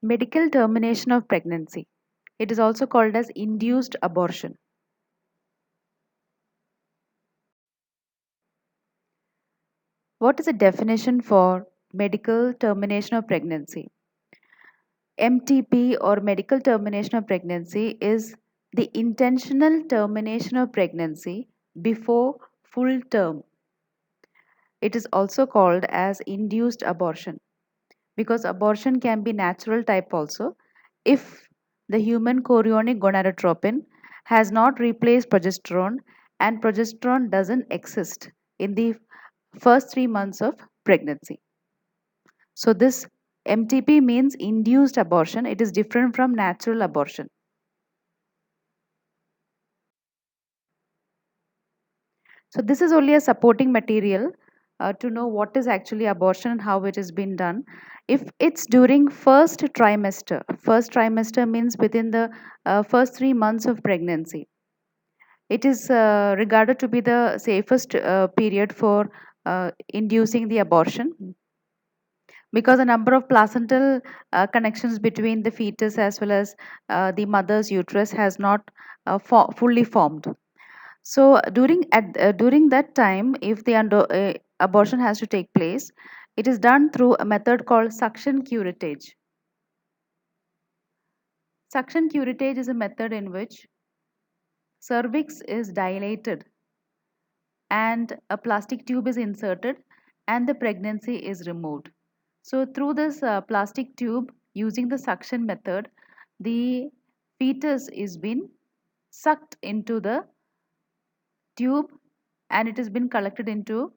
Medical termination of pregnancy. It is also called as induced abortion. What is the definition for medical termination of pregnancy? MTP or medical termination of pregnancy is the intentional termination of pregnancy before full term. It is also called as induced abortion because abortion can be natural type also if the human chorionic gonadotropin has not replaced progesterone and progesterone doesn't exist in the first 3 months of pregnancy. So this MTP means induced abortion. It is different from natural abortion. So this is only a supporting material to know what is actually abortion and how it has been done. If it's during first trimester means within the first 3 months of pregnancy, it is regarded to be the safest period for inducing the abortion because a number of placental connections between the fetus as well as the mother's uterus has not fully formed. So during that time, if the abortion has to take place, it is done through a method called suction curettage. Suction curettage is a method in which cervix is dilated and a plastic tube is inserted and the pregnancy is removed. So through this plastic tube, using the suction method, the fetus is being sucked into the tube and it has been collected into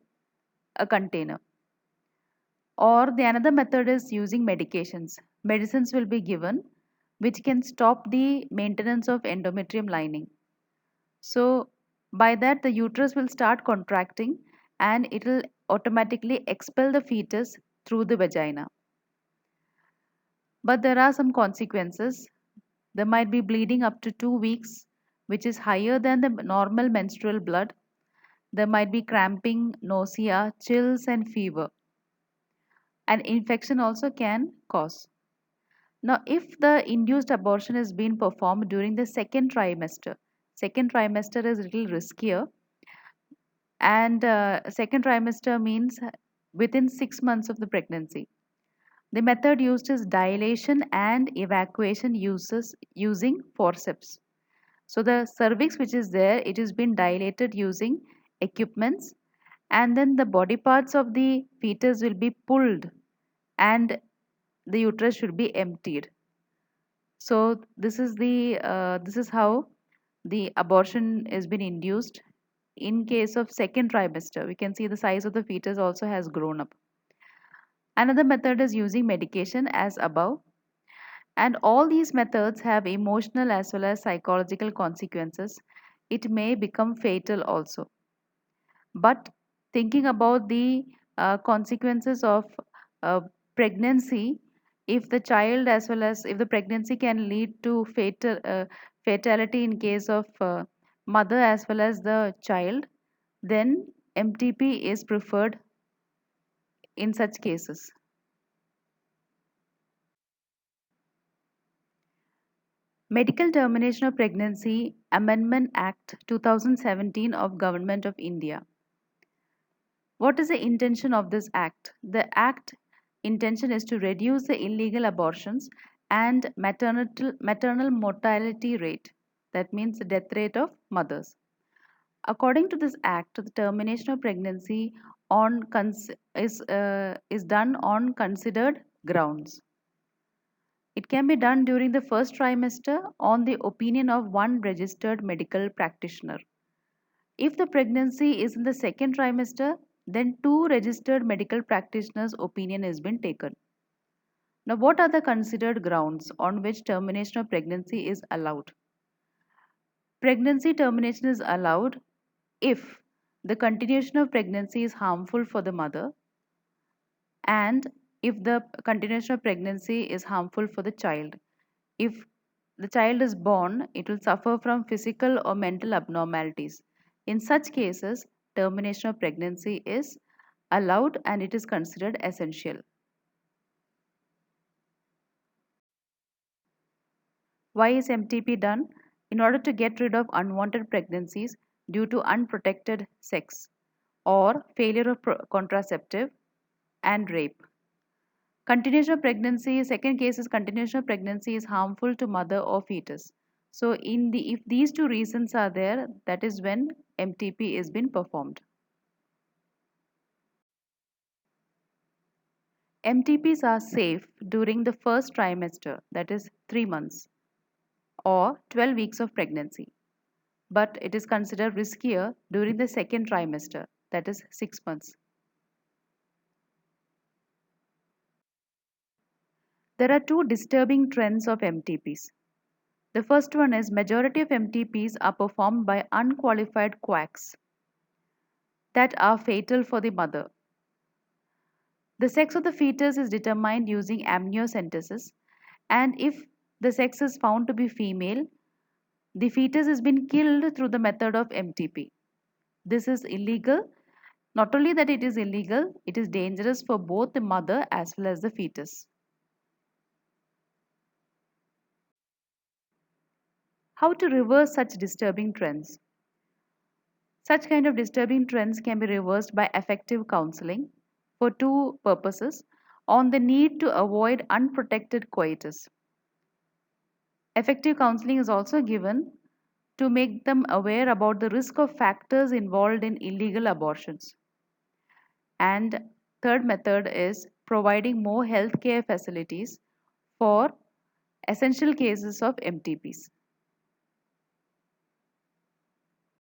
a container. Or the another method is using medications. Medicines will be given which can stop the maintenance of endometrium lining. So by that the uterus will start contracting and it will automatically expel the fetus through the vagina. But there are some consequences. There might be bleeding up to 2 weeks, which is higher than the normal menstrual blood. There might be cramping, nausea, chills, and fever. And infection also can cause. Now, if the induced abortion is being performed during the second trimester is a little riskier, and second trimester means within 6 months of the pregnancy. The method used is dilation and evacuation uses using forceps. So the cervix which is there, it has been dilated using equipments and then the body parts of the fetus will be pulled and the uterus should be emptied. So this is how the abortion has been induced. In case of second trimester, we can see the size of the fetus also has grown up. Another method is using medication as above. And all these methods have emotional as well as psychological consequences. It may become fatal also. But thinking about the consequences of uh, pregnancy, if the child as well as if the pregnancy can lead to fatality in case of mother as well as the child, then MTP is preferred in such cases. Medical Termination of Pregnancy Amendment Act 2017 of Government of India. What is the intention of this act? The act intention is to reduce the illegal abortions and maternal mortality rate. That means the death rate of mothers. According to this act, the termination of pregnancy is done on considered grounds. It can be done during the first trimester on the opinion of one registered medical practitioner. If the pregnancy is in the second trimester, then two registered medical practitioners' opinion has been taken. Now, what are the considered grounds on which termination of pregnancy is allowed? Pregnancy termination is allowed if the continuation of pregnancy is harmful for the mother and if the continuation of pregnancy is harmful for the child. If the child is born, it will suffer from physical or mental abnormalities. In such cases, termination of pregnancy is allowed and it is considered essential. Why is MTP done? In order to get rid of unwanted pregnancies due to unprotected sex or failure of contraceptive and rape. Continuation of pregnancy, second case is continuation of pregnancy is harmful to mother or fetus. So if these two reasons are there, that is when MTP is being performed. MTPs are safe during the first trimester, that is 3 months, or 12 weeks of pregnancy, but it is considered riskier during the second trimester, that is 6 months. There are two disturbing trends of MTPs. The first one is majority of MTPs are performed by unqualified quacks that are fatal for the mother. The sex of the fetus is determined using amniocentesis, and if the sex is found to be female, the fetus has been killed through the method of MTP. This is illegal. Not only that it is illegal, it is dangerous for both the mother as well as the fetus. How to reverse such disturbing trends? Such kind of disturbing trends can be reversed by effective counseling for two purposes on the need to avoid unprotected coitus. Effective counseling is also given to make them aware about the risk of factors involved in illegal abortions. And third method is providing more healthcare facilities for essential cases of MTPs.